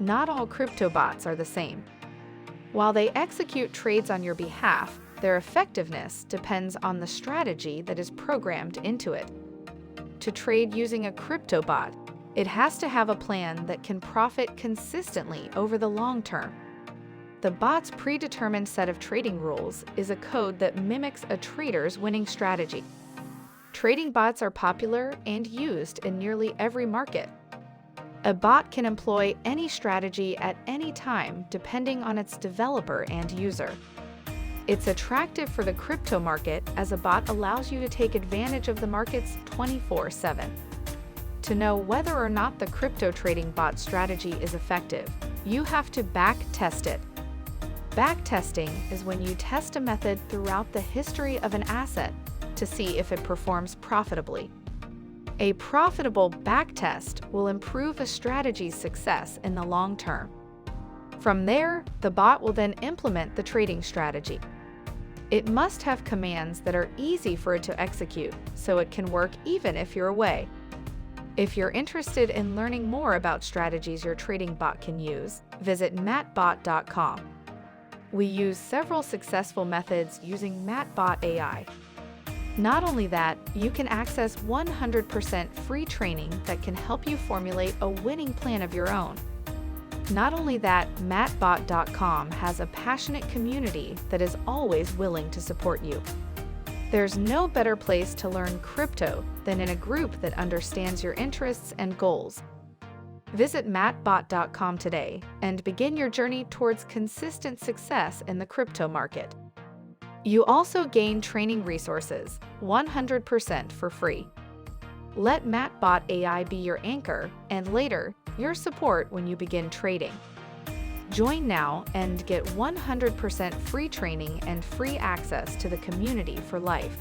not all crypto bots are the same. While they execute trades on your behalf, their effectiveness depends on the strategy that is programmed into it. To trade using a crypto bot, it has to have a plan that can profit consistently over the long term. The bot's predetermined set of trading rules is a code that mimics a trader's winning strategy. Trading bots are popular and used in nearly every market. A bot can employ any strategy at any time depending on its developer and user. It's attractive for the crypto market as a bot allows you to take advantage of the markets 24/7. To know whether or not the crypto trading bot strategy is effective, you have to back test it. Backtesting is when you test a method throughout the history of an asset to see if it performs profitably. A profitable backtest will improve a strategy's success in the long term. From there, the bot will then implement the trading strategy. It must have commands that are easy for it to execute, so it can work even if you're away. If you're interested in learning more about strategies your trading bot can use, visit matbot.com. We use several successful methods using MatBot AI. Not only that, you can access 100% free training that can help you formulate a winning plan of your own. Not only that, matbot.com has a passionate community that is always willing to support you. There's no better place to learn crypto than in a group that understands your interests and goals. Visit matbot.com today and begin your journey towards consistent success in the crypto market. You also gain training resources 100% for free. Let MatBot AI be your anchor and later, your support when you begin trading. Join now and get 100% free training and free access to the community for life.